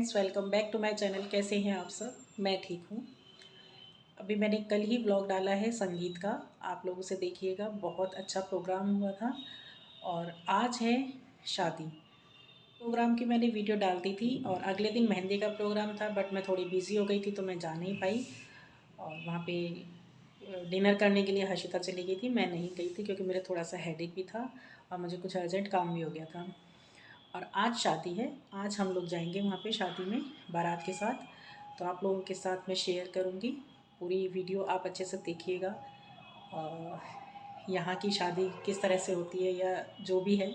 Friends, welcome back to my channel. कैसे हैं आप सब? मैं ठीक हूँ। अभी मैंने कल ही ब्लॉग डाला है संगीत का, आप लोग उसे देखिएगा। बहुत अच्छा प्रोग्राम हुआ था। और आज है शादी। प्रोग्राम की मैंने वीडियो डाल दी थी और अगले दिन मेहंदी का प्रोग्राम था, बट मैं थोड़ी बिज़ी हो गई थी तो मैं जा नहीं पाई। और वहाँ पे डिनर करने के लिए हर्षिता चली गई थी, मैं नहीं गई थी क्योंकि मेरा थोड़ा सा हेडेक भी था और मुझे कुछ अर्जेंट काम भी हो गया था। और आज शादी है, आज हम लोग जाएंगे वहाँ पे शादी में बारात के साथ। तो आप लोगों के साथ मैं शेयर करूँगी पूरी वीडियो, आप अच्छे से देखिएगा। और यहाँ की शादी किस तरह से होती है या जो भी है,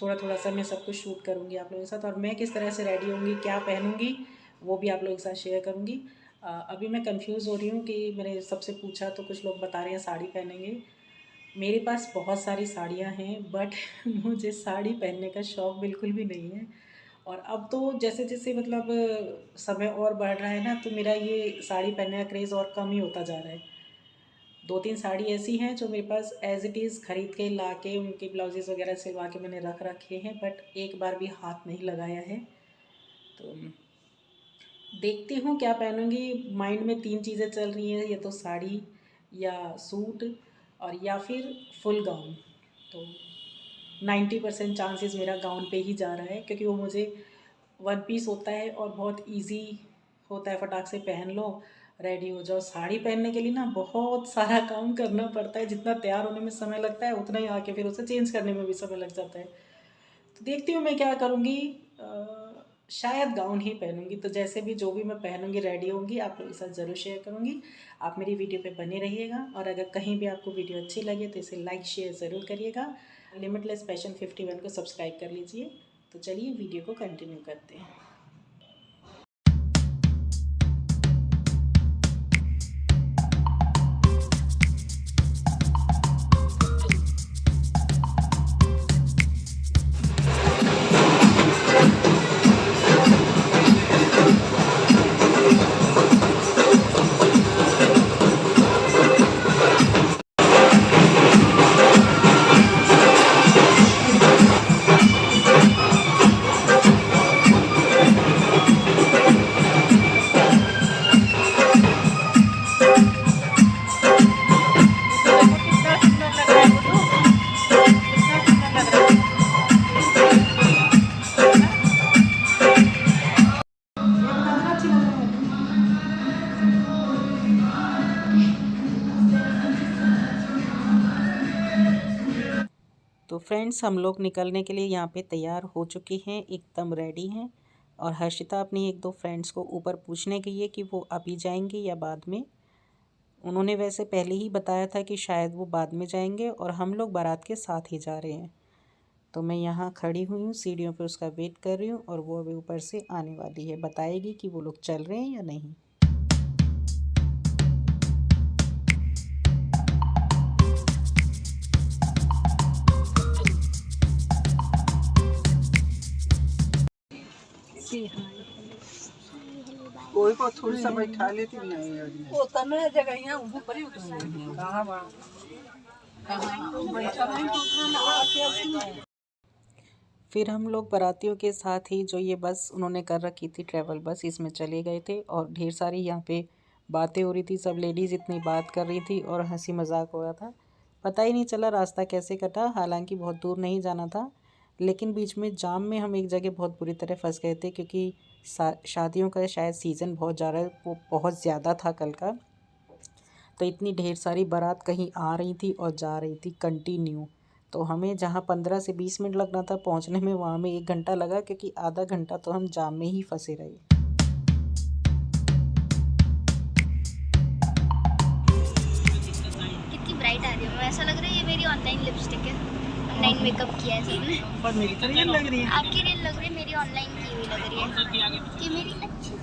थोड़ा थोड़ा सा मैं सब कुछ शूट करूँगी आप लोगों के साथ। और मैं किस तरह से रेडी होंगी, क्या पहनूँगी, वो भी आप लोगों के साथ शेयर करूँगी। अभी मैं कंफ्यूज हो रही हूँ कि मैंने सबसे पूछा तो कुछ लोग बता रहे हैं साड़ी पहनेंगे। मेरे पास बहुत सारी साड़ियाँ हैं, बट मुझे साड़ी पहनने का शौक़ बिल्कुल भी नहीं है। और अब तो जैसे जैसे मतलब समय और बढ़ रहा है ना, तो मेरा ये साड़ी पहनने का क्रेज़ और कम ही होता जा रहा है। 2-3 साड़ी ऐसी हैं जो मेरे पास एज़ इट इज़ ख़रीद के ला के उनके ब्लाउजेज़ वगैरह सिलवा के मैंने रख रखे हैं, बट एक बार भी हाथ नहीं लगाया है। तो देखती हूँ क्या पहनूँगी। माइंड में 3 चीज़ें चल रही हैं, या तो साड़ी या सूट और या फिर फुल गाउन। तो 90% चांसेस मेरा गाउन पे ही जा रहा है, क्योंकि वो मुझे वन पीस होता है और बहुत इजी होता है, फटाक से पहन लो, रेडी हो जाओ। साड़ी पहनने के लिए ना बहुत सारा काम करना पड़ता है, जितना तैयार होने में समय लगता है उतना ही आके फिर उसे चेंज करने में भी समय लग जाता है। तो देखती हूँ मैं क्या करूँगी। शायद गाउन ही पहनूँगी। तो जैसे भी जो भी मैं पहनूँगी, रेडी होंगी, आप लोगों के साथ ज़रूर शेयर करूँगी। आप मेरी वीडियो पे बने रहिएगा और अगर कहीं भी आपको वीडियो अच्छी लगे तो इसे लाइक शेयर ज़रूर करिएगा। लिमिटलेस पैशन 51 को सब्सक्राइब कर लीजिए। तो चलिए वीडियो को कंटिन्यू करते हैं। तो फ्रेंड्स, हम लोग निकलने के लिए यहाँ पे तैयार हो चुके हैं, एकदम रेडी हैं। और हर्षिता अपनी 1-2 फ्रेंड्स को ऊपर पूछने गई है कि वो अभी जाएंगे या बाद में। उन्होंने वैसे पहले ही बताया था कि शायद वो बाद में जाएंगे और हम लोग बारात के साथ ही जा रहे हैं। तो मैं यहाँ खड़ी हुई हूँ, सीढ़ियों पर उसका वेट कर रही हूँ और वो अभी ऊपर से आने वाली है, बताएगी कि वो लोग चल रहे हैं या नहीं। कोई को थोड़ी सा बैठा लेती नहीं वो तने जगह यहाँ ऊपर पड़ी कहाँ बा कहाँ बैठा नहीं तो उतना आके। फिर हम लोग बारातियों के साथ ही जो ये बस उन्होंने कर रखी थी, ट्रैवल बस, इसमें चले गए थे। और ढेर सारी यहाँ पे बातें हो रही थी, सब लेडीज़ इतनी बात कर रही थी और हंसी मजाक हो रहा था। पता ही नहीं चला रास्ता कैसे कटा। हालांकि बहुत दूर नहीं जाना था, लेकिन बीच में जाम में हम एक जगह बहुत बुरी तरह फंस गए थे, क्योंकि शादियों का शायद सीज़न बहुत बहुत ज़्यादा था कल का। तो इतनी ढेर सारी बारात कहीं आ रही थी और जा रही थी कंटिन्यू। तो हमें जहाँ 15 से 20 मिनट लगना था पहुँचने में, वहाँ में 1 घंटा लगा, क्योंकि आधा घंटा तो हम जाम में ही फंसे रहे। कितनी ब्राइट आ रही है, ऐसा लग रहा है ये मेरी ऑनलाइन लिपस्टिक है। ऑनलाइन मेकअप किया है सबने। पर मेरी तो रियल लग रही है। आपकी रियल लग रही है, मेरी ऑनलाइन की हुई लग रही है कि मेरी अच्छी।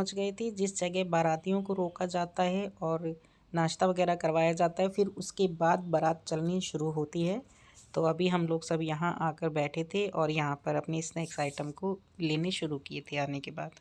पहुंच गए थे जिस जगह बारातियों को रोका जाता है और नाश्ता वगैरह करवाया जाता है, फिर उसके बाद बारात चलनी शुरू होती है। तो अभी हम लोग सब यहाँ आकर बैठे थे और यहाँ पर अपने स्नैक्स आइटम को लेने शुरू किए थे आने के बाद।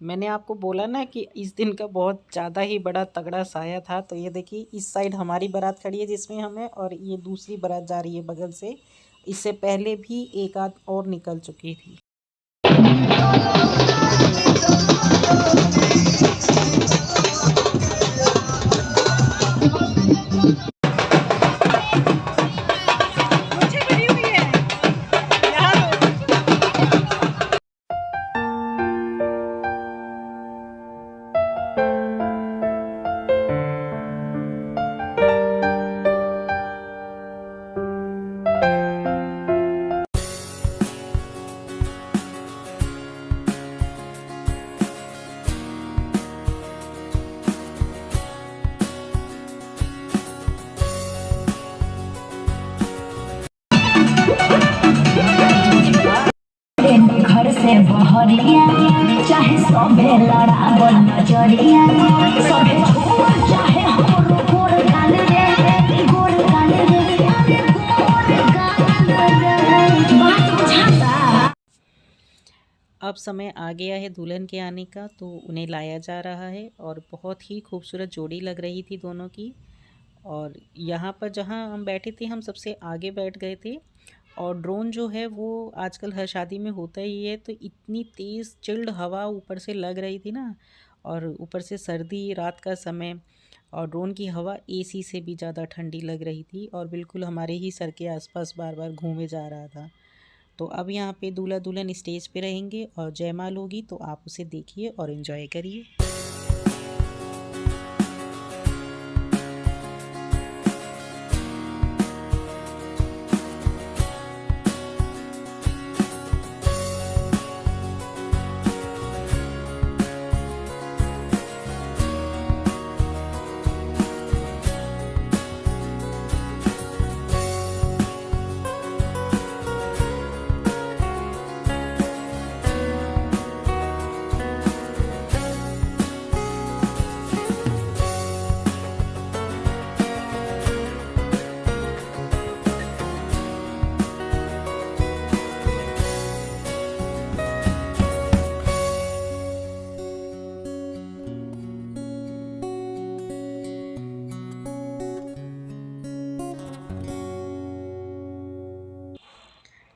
मैंने आपको बोला ना कि इस दिन का बहुत ज़्यादा ही बड़ा तगड़ा साया था। तो ये देखिए इस साइड हमारी बारात खड़ी है जिसमें हमें, और ये दूसरी बारात जा रही है बगल से। इससे पहले भी एक आध और निकल चुकी थी। घर से बहरिया चाहे सबे लड़ावल नजरिया सबे छोड़ चाहे हमरो गोर गाल रे गोर गाल रे अरे गोर गाल रे बात बुझाता। अब समय आ गया है दुल्हन के आने का, तो उन्हें लाया जा रहा है और बहुत ही खूबसूरत जोड़ी लग रही थी दोनों की। और यहाँ पर जहाँ हम बैठे थे हम सबसे आगे बैठ गए थे। और ड्रोन जो है वो आजकल हर शादी में होता ही है, तो इतनी तेज़ चिल्ड हवा ऊपर से लग रही थी ना, और ऊपर से सर्दी रात का समय, और ड्रोन की हवा एसी से भी ज़्यादा ठंडी लग रही थी और बिल्कुल हमारे ही सर के आसपास बार बार घूमे जा रहा था। तो अब यहाँ पे दूल्हा दुल्हन स्टेज पे रहेंगे और जयमाल होगी, तो आप उसे देखिए और एंजॉय करिए।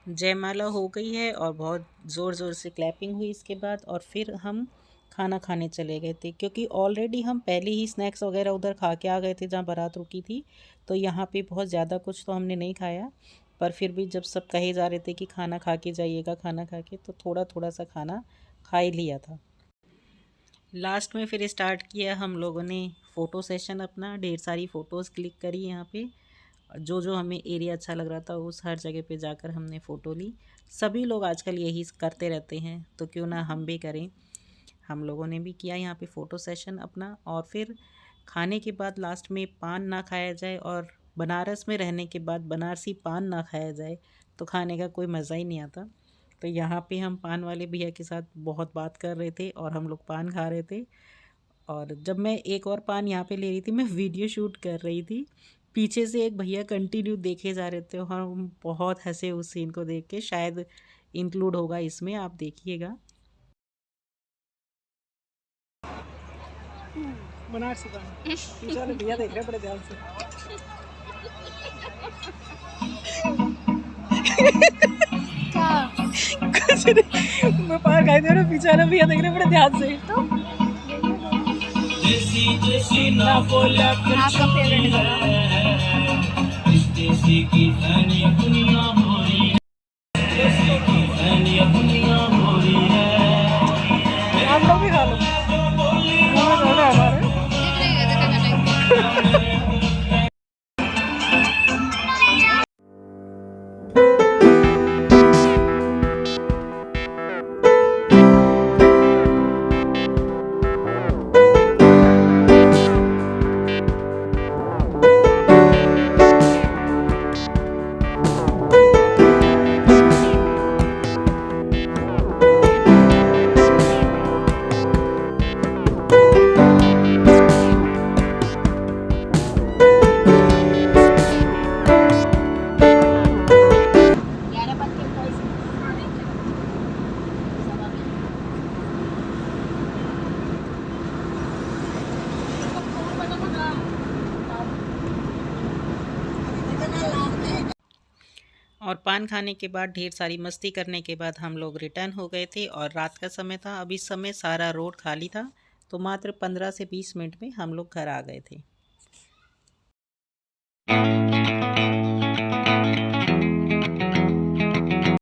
जयमाला हो गई है और बहुत ज़ोर ज़ोर से क्लैपिंग हुई इसके बाद, और फिर हम खाना खाने चले गए थे, क्योंकि ऑलरेडी हम पहले ही स्नैक्स वगैरह उधर खा के आ गए थे जहाँ बारात रुकी थी। तो यहाँ पे बहुत ज़्यादा कुछ तो हमने नहीं खाया, पर फिर भी जब सब कहे जा रहे थे कि खाना खा के जाइएगा खाना खा के, तो थोड़ा थोड़ा सा खाना खा ही लिया था। लास्ट में फिर स्टार्ट किया हम लोगों ने फ़ोटो सेशन अपना, ढेर सारी फ़ोटोज़ क्लिक करी यहाँ पे। जो जो हमें एरिया अच्छा लग रहा था उस हर जगह पे जाकर हमने फ़ोटो ली। सभी लोग आजकल यही करते रहते हैं, तो क्यों ना हम भी करें। हम लोगों ने भी किया यहाँ पे फ़ोटो सेशन अपना। और फिर खाने के बाद लास्ट में पान ना खाया जाए, और बनारस में रहने के बाद बनारसी पान ना खाया जाए तो खाने का कोई मज़ा ही नहीं आता। तो यहाँ पे हम पान वाले भैया के साथ बहुत बात कर रहे थे और हम लोग पान खा रहे थे। और जब मैं एक और पान यहाँ पे ले रही थी, मैं वीडियो शूट कर रही थी, पीछे से एक भैया कंटिन्यू देखे जा रहे थे और हम बहुत हंसे उस सीन को देख के। शायद इंक्लूड होगा इसमें, आप देखिएगा। बनारसी पान पीछे वाले भैया देख रहे हैं बड़े ध्यान से। कुछ नहीं, मैं पान खाई दे रहा हूँ, पीछे वाले भैया देख रहे हैं बड़े ध्यान से। आपका फेवरेट आप लोग भी खा लो। हमारे और पान खाने के बाद, ढेर सारी मस्ती करने के बाद हम लोग रिटर्न हो गए थे और रात का समय था। अब इस समय सारा रोड खाली था, तो मात्र 15 से 20 मिनट में हम लोग घर आ गए थे।